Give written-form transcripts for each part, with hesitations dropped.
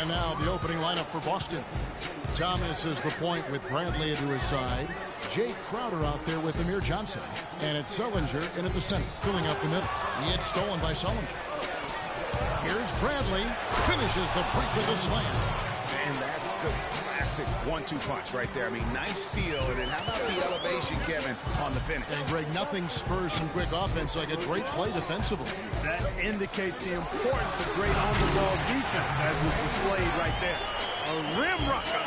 And now the opening lineup for Boston. Thomas is the point with Bradley into his side. Jake Crowder out there with Amir Johnson. And it's Sullinger in at the center, filling up the middle. He gets stolen by Sullinger. Here's Bradley. Finishes the break with a slam. And that's the classic 1-2 punch right there. I mean, nice steal. And then how about the elevation, Kevin, on the finish? And Greg, nothing spurs some quick offense like a great play defensively. That indicates the importance of great on-the-ball defense, as was displayed right there. A rim rocker.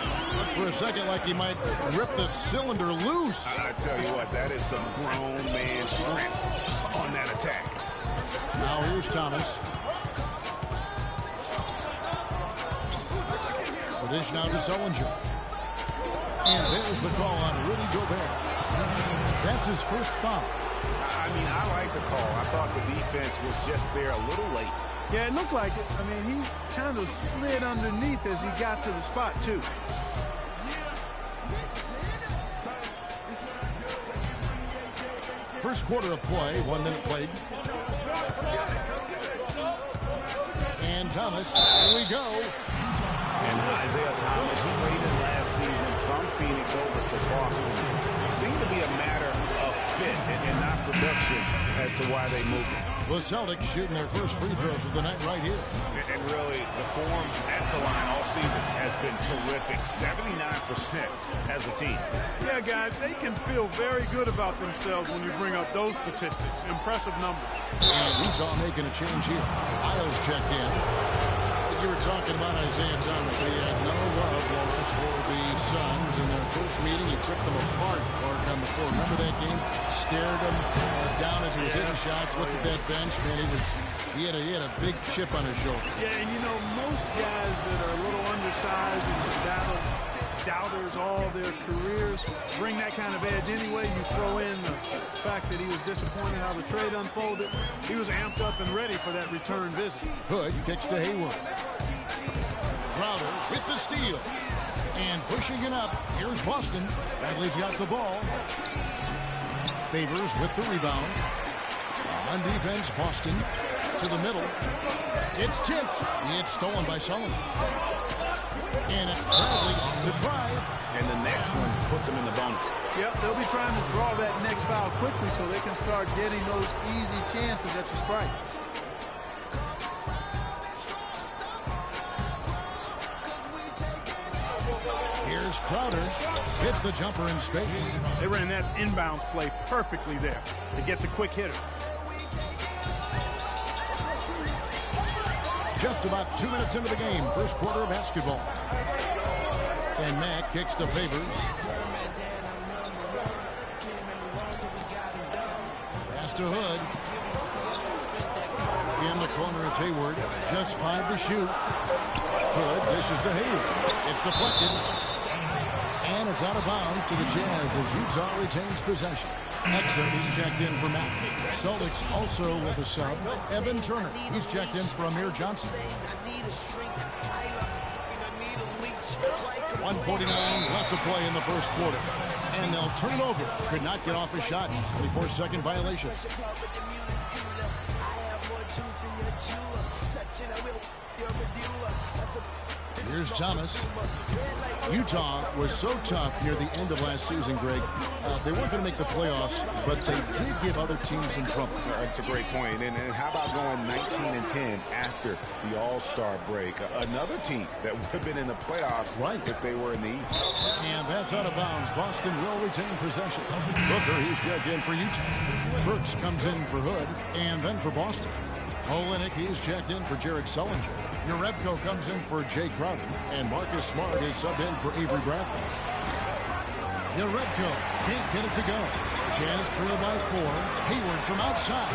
For a second, like he might rip the cylinder loose. I tell you what, that is some grown man strength on that attack. Now here's Thomas. The dish now to Sullinger. And there's the call on Rudy Gobert. That's his first foul. I mean, I like the call. I thought the defense was just there a little late. Yeah, it looked like it. I mean, he kind of slid underneath as he got to the spot, too. First quarter of play, 1 minute played. And Thomas, here we go. And Isaiah Thomas traded last season from Phoenix over to Boston. It seemed to be a matter of fit and not production as to why they moved him. The Celtics shooting their first free throws of the night right here. And really, the form at the line all season has been terrific. 79% as a team. Yeah, guys, they can feel very good about themselves when you bring up those statistics. Impressive numbers. And Utah making a change here. Isles checked in. You were talking about Isaiah Thomas. He had no love lost for the Suns in their first meeting. He took them apart on the floor. Remember that game? Stared him down as he was hitting shots. Looked at that bench, man. He had a big chip on his shoulder. Yeah, and you know, most guys that are a little undersized and doubters all their careers bring that kind of edge anyway. You throw in the fact that he was disappointed how the trade unfolded. He was amped up and ready for that return visit. Hood kicks to Hayward. Crowder with the steal. And pushing it up. Here's Boston. Bradley's got the ball. Favors with the rebound. On defense, Boston to the middle. It's tipped. It's stolen by Sullivan. And it's Bradley on the drive. And the next one puts him in the bonus. Yep, they'll be trying to draw that next foul quickly so they can start getting those easy chances at the strike. Here's Crowder. Hits the jumper in space. They ran that inbounds play perfectly there to get the quick hitter. Just about 2 minutes into the game. First quarter of basketball. And Mack kicks to Favors. Pass to Hood. In the corner, it's Hayward. Just 5 to shoot. Hood dishes to Hayward. It's deflected. And it's out of bounds to the Jazz as Utah retains possession. Exum, he's checked in for Mack. Celtics also with a sub. Evan Turner, he's checked in for Amir Johnson. 1:49 left to play in the first quarter. And they'll turn it over. Could not get off a shot. 24-second violation. Here's Thomas. Utah was so tough near the end of last season, Greg. They weren't going to make the playoffs, but they did give other teams some trouble. That's a great point. And how about going 19-10 after the All-Star break? Another team that would have been in the playoffs if they were in the East. And that's out of bounds. Boston will retain possession. Booker, he's checked in for Utah. Burks comes in for Hood and then for Boston. Olenek, he's checked in for Jared Sullinger. Jerebko comes in for Jay Crowder. And Marcus Smart is subbed in for Avery Bradley. Jerebko can't get it to go. Jazz trail by 4. Hayward from outside.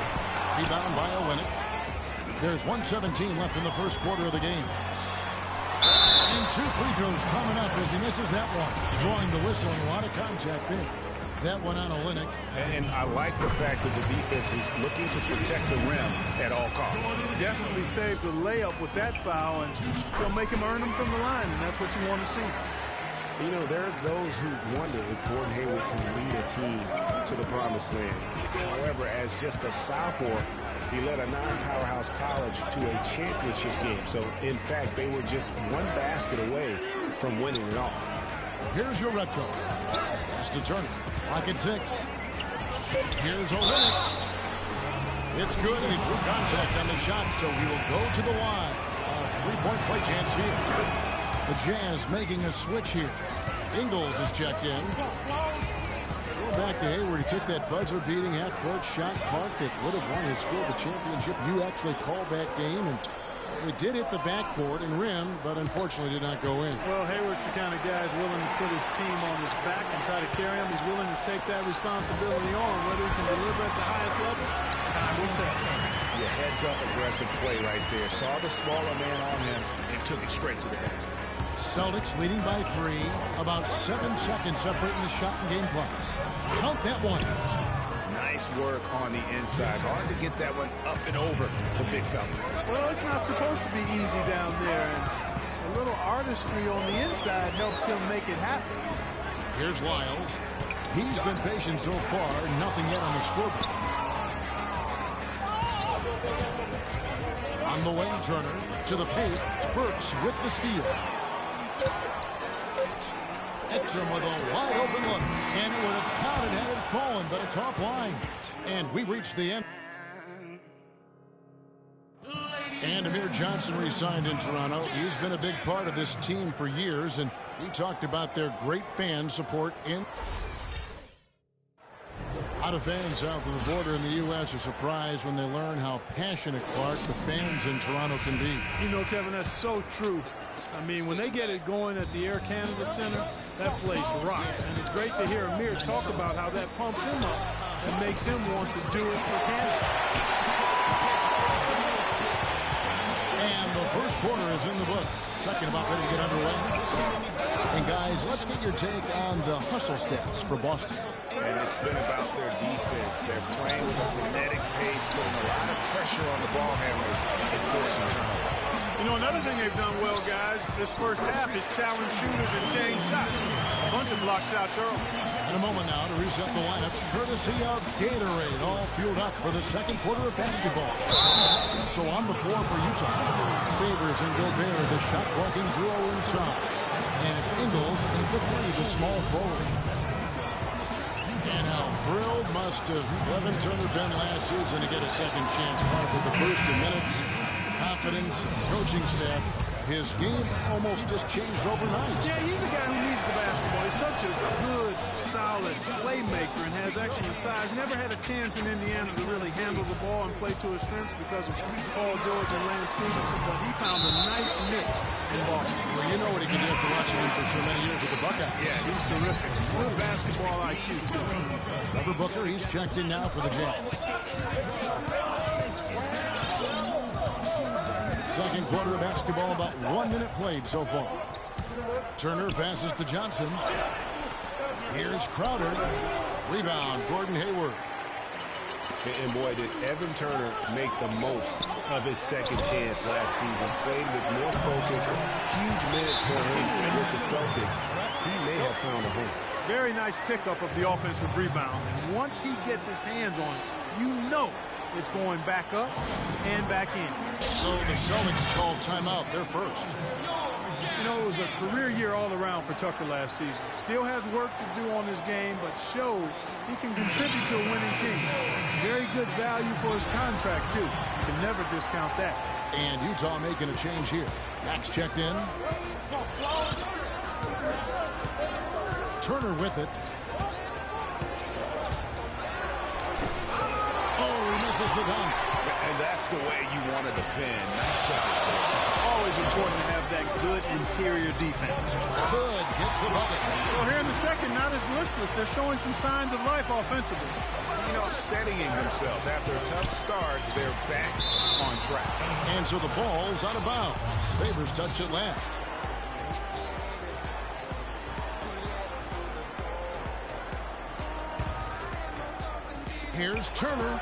Rebound by Olenek. There's 1:17 left in the first quarter of the game. And 2 free throws coming up as he misses that one. Drawing the whistle and a lot of contact there. That one on Olenek. And I like the fact that the defense is looking to protect the rim at all costs. Definitely saved a layup with that foul, and they'll make him earn them from the line, and that's what you want to see. You know, there are those who wonder if Gordon Hayward can lead a team to the promised land. However, as just a sophomore, He led a non-powerhouse college to a championship game. So, in fact, they were just one basket away from winning it all. Here's your red coat. Pass to Turner. Clock at 6. Here's Olenek. It's good, and he drew contact on the shot, so he will go to the line. A three-point play chance here. The Jazz making a switch here. Ingles is checked in. Go back to Hayward. He took that buzzer-beating half-court shot, Clark, that would have won his school the championship. You actually called that game, and it did hit the backboard and rim, but unfortunately did not go in. Well, Hayward's the kind of guy who's willing to put his team on his back and try to carry him. He's willing to take that responsibility on. Whether he can deliver at the highest level, time will tell. Your heads-up aggressive play right there. Saw the smaller man on him and took it straight to the basket. Celtics leading by 3. About 7 seconds separating the shot and game clocks. Count that one. Nice work on the inside. Hard to get that one up and over the big fella. Well, it's not supposed to be easy down there. And a little artistry on the inside helped him make it happen. Here's Lyles. He's been patient so far. Nothing yet on the scoreboard. On the wing, Turner to the paint. Burks with the steal. Exum with a wide open look. And it would have counted had it fallen, but it's offline. And we reached the end. And Amir Johnson re-signed in Toronto. He's been a big part of this team for years, and he talked about their great fan support in. A lot of fans south of the border in the U.S. are surprised when they learn how passionate, Clark, the fans in Toronto can be. You know, Kevin, that's so true. I mean, when they get it going at the Air Canada Center, that place rocks. And it's great to hear Amir talk about how that pumps him up and makes him want to do it for Canada. And the first quarter is in the books. Second about ready to get underway. And guys, let's get your take on the hustle stats for Boston. And it's been about their defense. They're playing with a frenetic pace, putting a lot of pressure on the ball handlers and forcing turnovers. You know, another thing they've done well, guys, this first half is challenge shooters and change shots. A bunch of block shots early. In a moment now to reset the lineups, courtesy of Gatorade, all fueled up for the second quarter of basketball. So on the floor for Utah. Favors and Gobert, the shot-blocking duo inside. And it's Ingles and the three, the small forward. And how thrilled must have Evan Turner been last season to get a second chance, Clark, with the boost in minutes, confidence, coaching staff. His game almost just changed overnight. Yeah, he's a guy who needs the basketball. He's such a good, solid playmaker and has excellent size. Never had a chance in Indiana to really handle the ball and play to his strengths because of Paul George and Lance Stevenson, but he found a nice niche in Boston. Well, you know what he can do after watching him for so many years with the Buckeyes. Yeah, he's terrific. Good basketball IQ, too. Trevor Booker, he's checked in now for the Jazz. Second quarter of basketball, about 1 minute played so far. Turner passes to Johnson. Here's Crowder. Rebound, Gordon Hayward. And boy, did Evan Turner make the most of his second chance last season. Played with more focus, huge minutes for him with the Celtics. He may have found a home. Very nice pickup of the offensive rebound. And once he gets his hands on it, you know it's going back up and back in. So the Celtics called timeout. They're first. You know, it was a career year all around for Tucker last season. Still has work to do on his game, but showed he can contribute to a winning team. Very good value for his contract, too. You can never discount that. And Utah making a change here. Max checked in. Turner with it. Oh, he misses the dunk. And that's the way you want to defend. Nice job. Always important to have that good interior defense. Good gets the bucket. Well, here in the second, not as listless. They're showing some signs of life offensively. You know, steadying themselves. After a tough start, they're back on track. And so the ball's out of bounds. Favors touched it last. Here's Turner.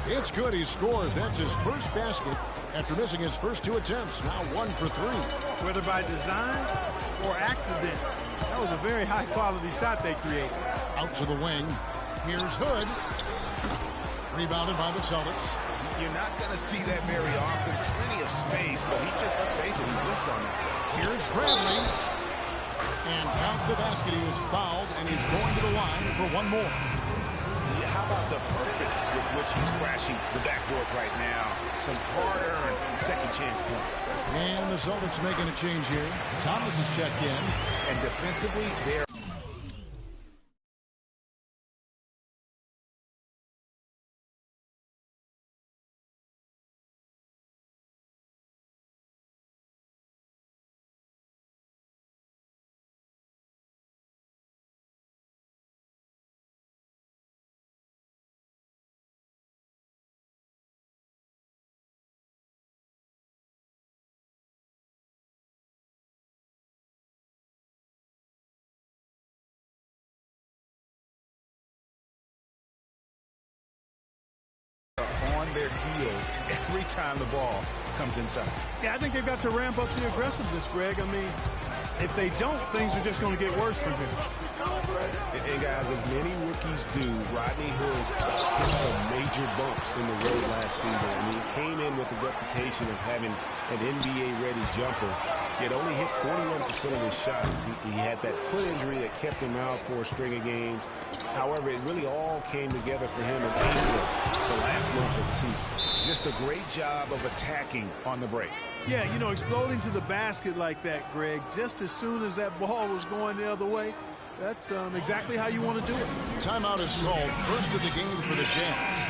It's good. He scores. That's his first basket after missing his first 2 attempts. Now 1 for 3. Whether by design or accident, that was a very high-quality shot they created. Out to the wing. Here's Hood. Rebounded by the Celtics. You're not going to see that very often. Plenty of space, but he just, let's face it, he whiffs on that. Here's Bradley. And counts the basket. He was fouled, and he's going to the line for one more. Yeah, how about the purpose with which he's crashing the backboard right now? Some hard-earned second chance points. And the Celtics making a change here. Thomas is checked in. And defensively, they're on their heels every time the ball comes inside. Yeah, I think they've got to ramp up the aggressiveness, Greg. I mean, if they don't, things are just going to get worse from here. And guys, as many rookies do, Rodney Hood hit some major bumps in the road last season. I mean, he came in with a reputation of having an NBA-ready jumper. He had only hit 41% of his shots. He had that foot injury that kept him out for a string of games. However, it really all came together for him in April, the last month of the season. Just a great job of attacking on the break. Yeah, you know, exploding to the basket like that, Greg, just as soon as that ball was going the other way, that's exactly how you want to do it. Timeout is called. First of the game for the Jazz.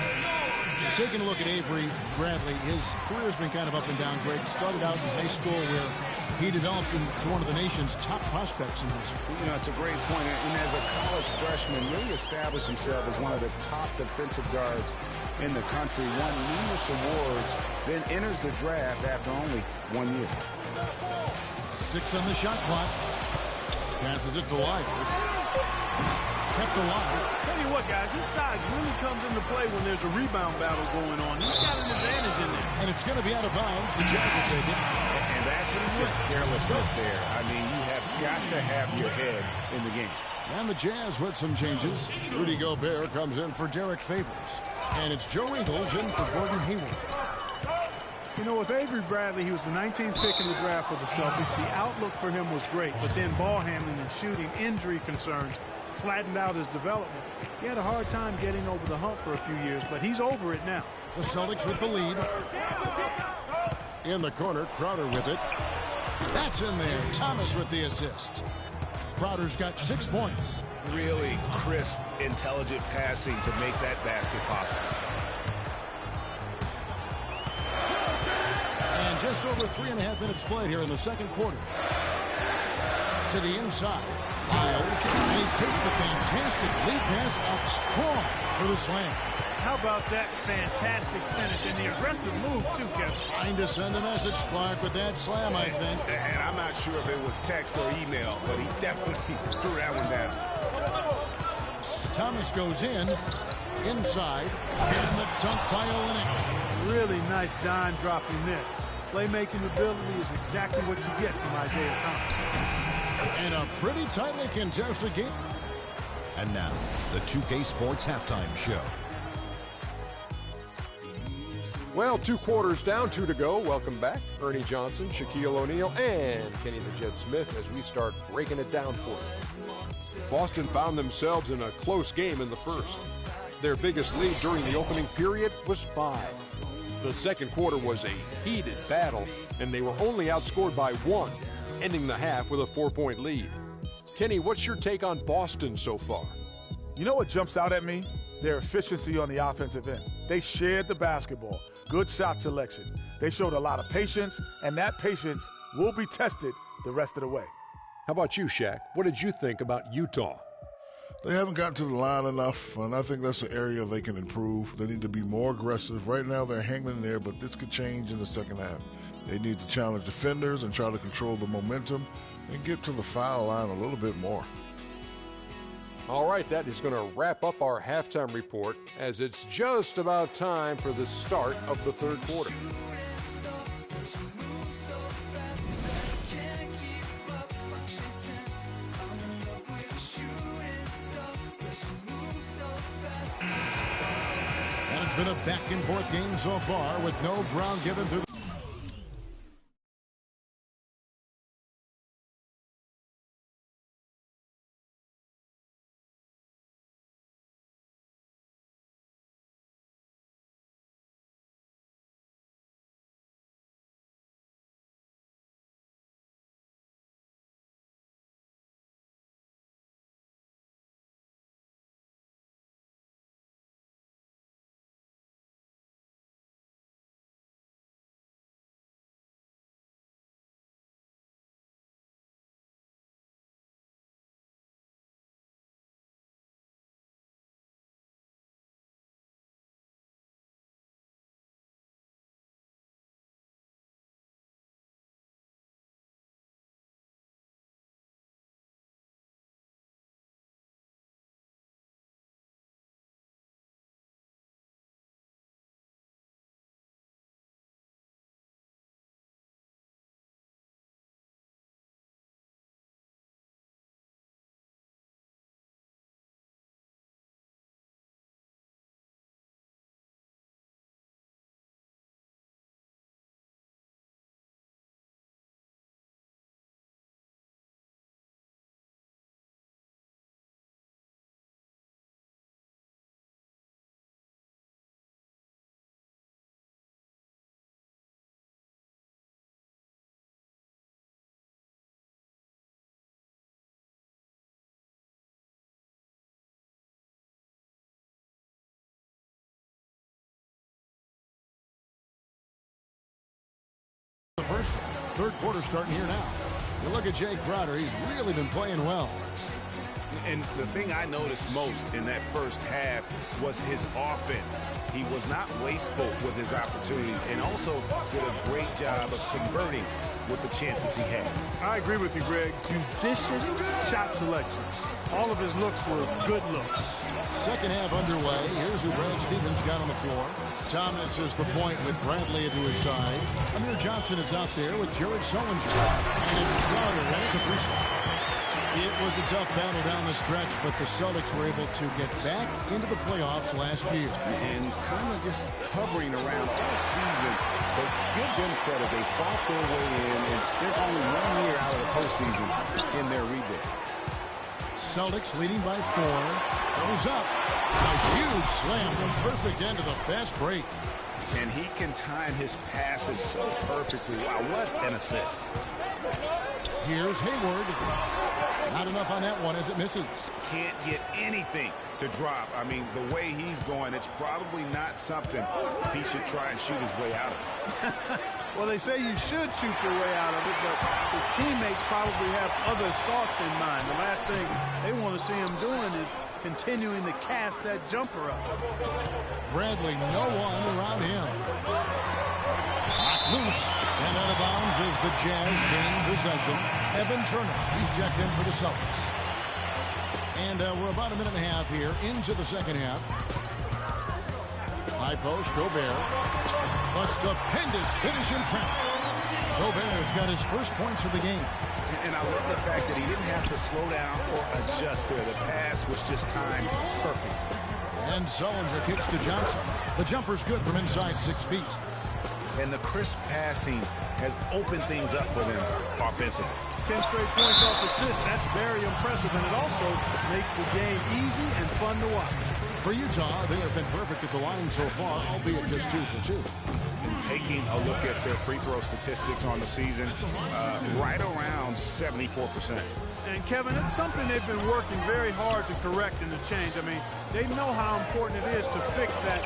Taking a look at Avery Bradley, his career's been kind of up and down, Greg. Started out in high school where he developed into one of the nation's top prospects in this. You know, it's a great point. And as a college freshman, really established himself as one of the top defensive guards in the country, won numerous awards, then enters the draft after only 1 year. 6 on the shot clock. Passes it to Lyles. Kept alive. Tell you what, guys, his size really comes into play when there's a rebound battle going on. He's got an advantage in there. And it's going to be out of bounds. The Jazz will take it. And that's just carelessness there. I mean, you have got to have your head in the game. And the Jazz with some changes. Rudy Gobert comes in for Derek Favors. And it's Joe Ingles in for Gordon Hayward. You know, with Avery Bradley, he was the 19th pick in the draft for the Celtics. The outlook for him was great, but then ball handling and shooting, injury concerns flattened out his development. He had a hard time getting over the hump for a few years, but he's over it now. The Celtics with the lead. In the corner, Crowder with it. That's in there. Thomas with the assist. Crowder's got 6 points. Really crisp, intelligent passing to make that basket possible. And just over 3.5 minutes played here in the second quarter. To the inside. Lyles, and he takes the fantastic lead pass up strong for the slam. How about that fantastic finish and the aggressive move, too, Kevin? Trying to send a message, Clark, with that slam, I think. And I'm not sure if it was text or email, but he definitely threw that one down. Thomas goes in, inside, and the dunk by Olynyk. Really nice dime dropping there. Playmaking ability is exactly what you get from Isaiah Thomas. And a pretty tightly contested game. And now, the 2K Sports Halftime Show. Well, 2 quarters down, 2 to go. Welcome back. Ernie Johnson, Shaquille O'Neal, and Kenny the Jet Smith as we start breaking it down for you. Boston found themselves in a close game in the first. Their biggest lead during the opening period was 5. The second quarter was a heated battle, and they were only outscored by 1, ending the half with a 4-point lead. Kenny, what's your take on Boston so far? You know what jumps out at me? Their efficiency on the offensive end. They shared the basketball. Good shot selection. They showed a lot of patience, and that patience will be tested the rest of the way. How about you, Shaq? What did you think about Utah? They haven't gotten to the line enough, and I think that's an area they can improve. They need to be more aggressive. Right now they're hanging there, but this could change in the second half. They need to challenge defenders and try to control the momentum and get to the foul line a little bit more. All right, that is going to wrap up our halftime report as it's just about time for the start of the third quarter. been a back-and-forth game so far with no ground given through the third quarter starting here now. You look at Jay Crowder, he's really been playing well. And the thing I noticed most in that first half was his offense. He was not wasteful with his opportunities and also did a great job of converting with the chances he had. I agree with you, Greg. Judicious shot selection. All of his looks were good looks. Second half underway. Here's who Brad Stevens got on the floor. Thomas is the point with Bradley to his side. Amir Johnson is out there with Jared Sullinger. And it's Crowder right at the free throw. It was a tough battle down the stretch, but the Celtics were able to get back into the playoffs last year. And kind of just hovering around all season. But give them credit. They fought their way in and spent only 1 year out of the postseason in their rebuild. Celtics leading by 4. Goes up. A huge slam. The perfect end of the fast break. And he can time his passes so perfectly. Wow, what an assist. Here's Hayward. Not enough on that one as it misses. Can't get anything to drop. I mean, the way he's going, it's probably not something he should try and shoot his way out of. Well, they say you should shoot your way out of it, but his teammates probably have other thoughts in mind. The last thing they want to see him doing is continuing to cast that jumper up. Bradley, no one around him. Knocked loose and out of bounds as the Jazz gain possession. Evan Turner, he's checked in for the Celtics. And we're about a minute and a half here into the second half. High post, Gobert. A stupendous finish in traffic. Gobert's got his first points of the game. And I love the fact that he didn't have to slow down or adjust there. The pass was just timed perfect. And Sullinger kicks to Johnson. The jumper's good from inside 6 feet. And the crisp passing has opened things up for them offensively. 10 straight points off assists. That's very impressive, and it also makes the game easy and fun to watch. For Utah, they have been perfect at the line so far, albeit just 2 for 2. And taking a look at their free throw statistics on the season, right around 74%. And Kevin, it's something they've been working very hard to correct and to change. I mean, they know how important it is to fix that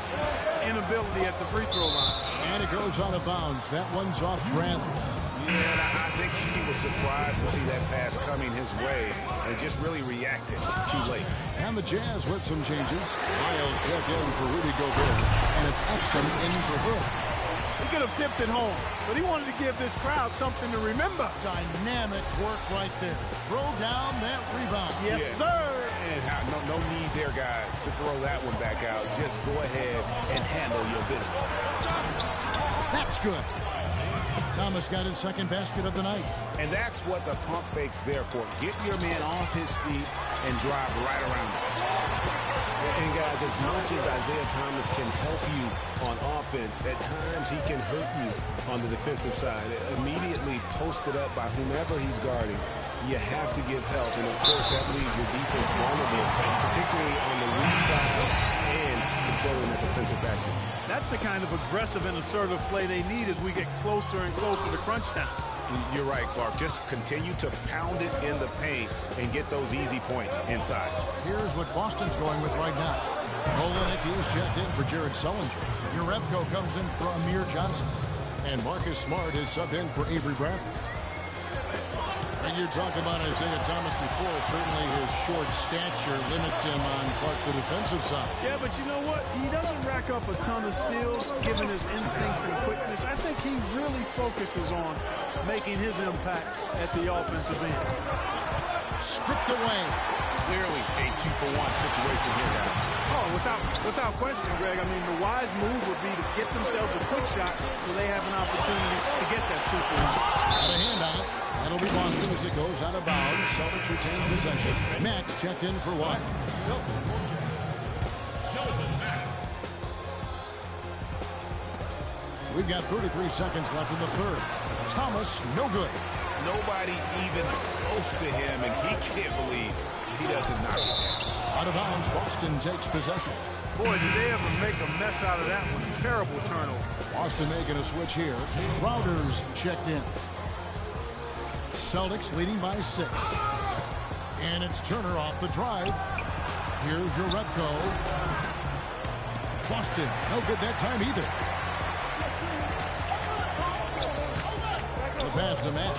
inability at the free throw line. And it goes out of bounds. That one's off Bradley. Yeah, and I think he was surprised to see that pass coming his way and just really reacted too late. And the Jazz with some changes. Miles check in for Rudy Gobert. And it's Exum in for Hood. He could have tipped it home, but he wanted to give this crowd something to remember. Dynamic work right there. Throw down that rebound. Yes, sir. And no need there, guys, to throw that one back out. Just go ahead and handle your business. That's good. Thomas got his second basket of the night. And that's what the pump fake's there for. Get your man off his feet and drive right around him. And guys, as much as Isaiah Thomas can help you on offense, at times he can hurt you on the defensive side. Immediately posted up by whomever he's guarding, you have to give help. And of course, that leaves your defense vulnerable, particularly on the weak side and controlling that defensive backcourt. That's the kind of aggressive and assertive play they need as we get closer and closer to crunch time. You're right, Clark. Just continue to pound it in the paint and get those easy points inside. Here's what Boston's going with right now. Olenek is checked in for Jared Sullinger. Jerebko comes in for Amir Johnson. And Marcus Smart is subbed in for Avery Bradley. And you talked about Isaiah Thomas before. Certainly his short stature limits him on Clark, the defensive side. Yeah, but you know what? He doesn't rack up a ton of steals, given his instincts and quickness. I think he really focuses on making his impact at the offensive end. Stripped away. Clearly a 2-for-1 situation here, guys. Oh, without question, Greg. I mean, the wise move would be to get themselves a quick shot so they have an opportunity to get that 2-for-1. Got a handout. That'll be Boston as it goes out of bounds. Celtics retain possession. Max checked in for what? We've got 33 seconds left in the third. Thomas, no good. Nobody even close to him, and he can't believe he doesn't knock it down. Out of bounds, Boston takes possession. Boy, did they ever make a mess out of that one. Terrible turnover. Boston making a switch here. Crowder's checked in. Celtics leading by 6. And it's Turner off the drive. Here's Jerebko. Boston, no good that time either. The pass to Matt.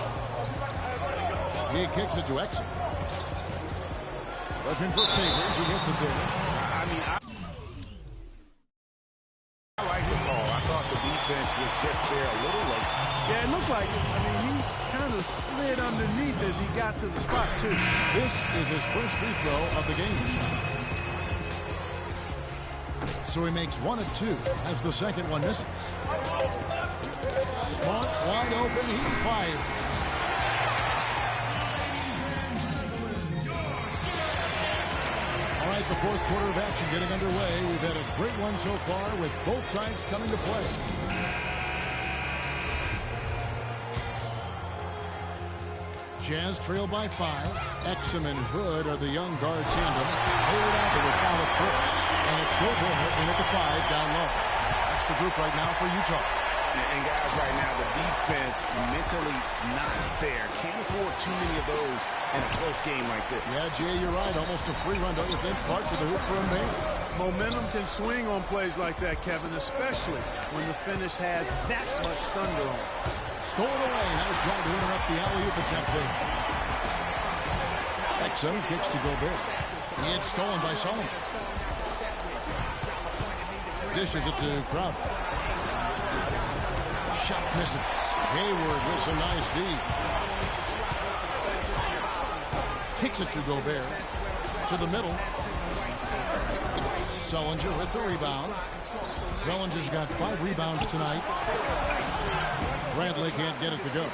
He kicks it to Exum. Looking for Favors. He gets it there. I mean, I like the call. I thought the defense was just there a little late. Yeah, it looked like it. I mean, he kind of slid underneath as he got to the spot, too. This is his first free throw of the game. So he makes 1 of 2 as the second one misses. Smart, wide open, he fires. All right, the fourth quarter of action getting underway. We've had a great one so far with both sides coming to play. Jazz trail by 5. Exum and Hood are the young guard tandem. Hayward out with Alec Brooks. And it's Gobert in at the 5 down low. That's the group right now for Utah. And guys, right now, the defense mentally not there. Can't afford too many of those in a close game like this. Yeah, Jay, you're right. Almost a free run, don't you think? Clark with the hoop for him there. Momentum can swing on plays like that, Kevin, especially when the finish has that much thunder on it. Stolen away. Nice job to interrupt the alley-oop attempt there. Exum kicks to Gobert. It's stolen by Solomon. Dishes it to Crowder. Shot misses. Hayward with some nice D. Kicks it to Gobert. To the middle. Sullinger with the rebound. Sullinger's got 5 rebounds tonight. Bradley can't get it to go.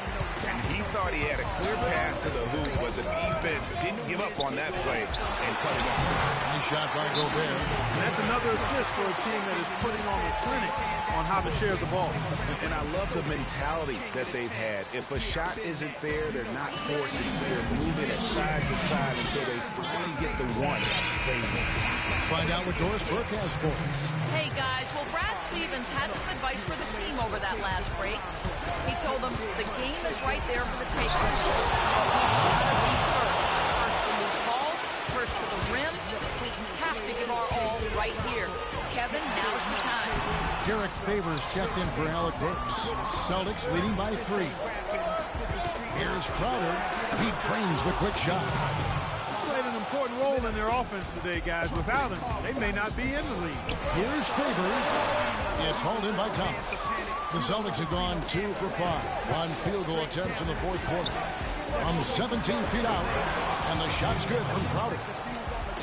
He thought he had a clear path to the hoop, but the defense didn't give up on that play and cut it off. Nice shot by Gobert. And that's another assist for a team that is putting on a clinic on how to share the ball. And I love the mentality that they've had. If a shot isn't there, they're not forcing it. They're moving it side to side until they finally get the one they need. Let's find out what Doris Burke has for us. Hey, guys. Well, Brad Stevens had some advice for the team over that last break. He told them the game is right there for the taking. First to lose balls, first to the rim. We have to give our all right here. Kevin, now's the time. Derek Favors checked in for Alec Brooks. Celtics leading by 3. Here's Crowder. He trains the quick shot. Played an important role in their offense today, guys. Without him, they may not be in the league. Here's Favors. It's hauled in by Thomas. The Celtics have gone 2 for 5 on field goal attempts in the fourth quarter. From 17 feet out, and the shot's good from Crowder.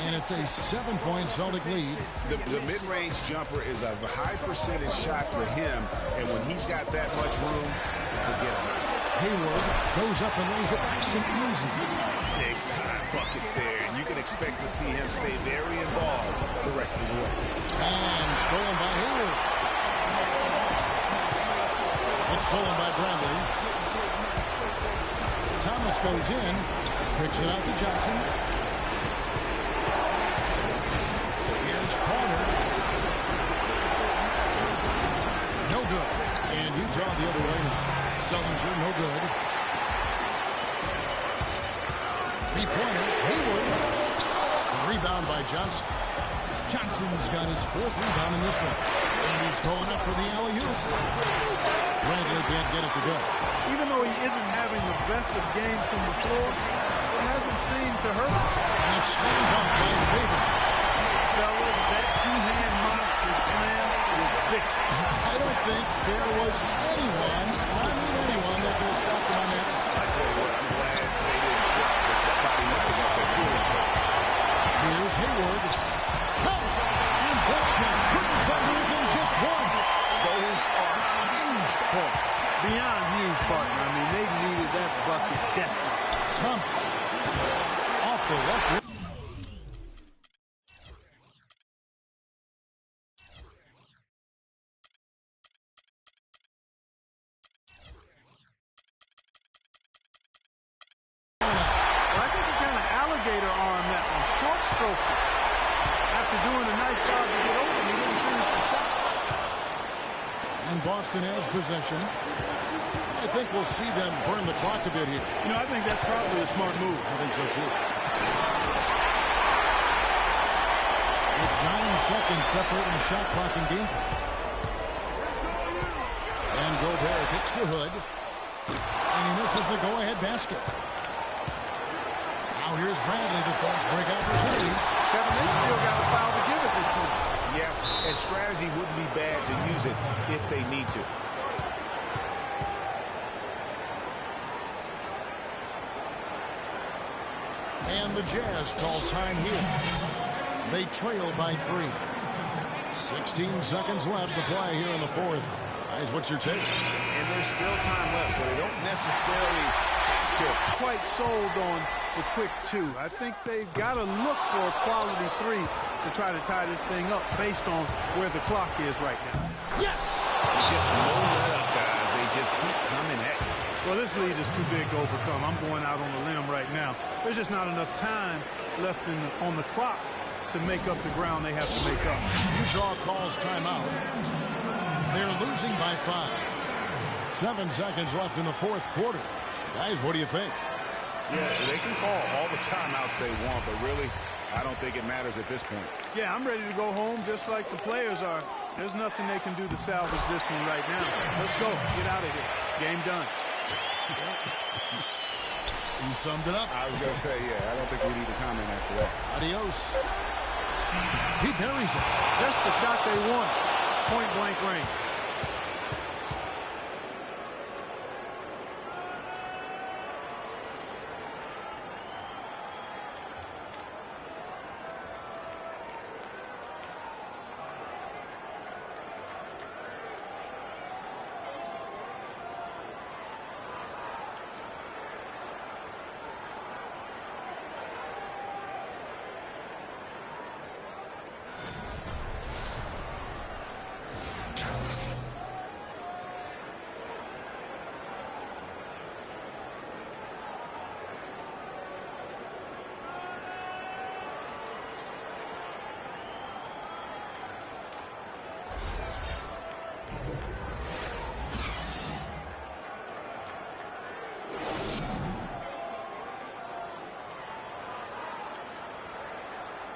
And it's a 7-point Celtic lead. The mid-range jumper is a high percentage shot for him, and when he's got that much room, forget it. Hayward goes up and lays it nice and easy. Big time bucket there, and you can expect to see him stay very involved the rest of the way. And stolen by Hayward. It's stolen by Bradley. Thomas goes in, picks it out to Johnson. Here's corner. No good. And Utah the other way now. Sullinger, no good. Three-pointer, Hayward. Rebound by Johnson. Johnson's got his 4th rebound in this one. And he's going up for the alley-oop. Bradley can't get it to go. Even though he isn't having the best of games from the floor, it hasn't seemed to hurt him. And a slam dunk by Favors. Fellas, that two-hand monster slam is vicious. I don't think there was anyone that could have stopped him on that. I tell you what, I'm glad they didn't stop for somebody looking at their foolish. Here's Hayward. And that shot brings them within just one. Those are huge points. Beyond huge, partner. I mean, they needed that bucket desperately. Thomas off the record. Well, I think he kind of alligator arm that one. Short stroke. After doing a nice job to get open, he didn't finish the shot. And Boston has possession. I think we'll see them burn the clock a bit here. You know, I think that's probably a smart move. I think so, too. It's 9 seconds separating the shot clock and game clock. And Gobert kicks to Hood. And he misses the go-ahead basket. Now here's Bradley, the fast break opportunity. Kevin, they still got a foul to give at this point. Yeah, and strategy wouldn't be bad to use it if they need to. And the Jazz call time here. They trail by 3. 16 seconds left to play here in the 4th. Guys, what's your take? And there's still time left, so they don't necessarily have to. Quite sold on the quick 2. I think they've got to look for a quality 3 to try to tie this thing up based on where the clock is right now. Yes! They just no let up, guys. They just keep coming at you. Well, this lead is too big to overcome. I'm going out on a limb right now. There's just not enough time left on the clock to make up the ground they have to make up. Utah calls timeout. They're losing by 5. 7 seconds left in the 4th quarter. Guys, what do you think? Yeah, they can call all the timeouts they want, but really, I don't think it matters at this point. Yeah, I'm ready to go home just like the players are. There's nothing they can do to salvage this one right now. Let's go. Get out of here. Game done. He summed it up. I was going to say, yeah, I don't think we need to comment after that. Adios. He buries it. Just the shot they want. Point blank range.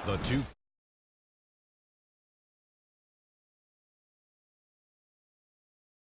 The 2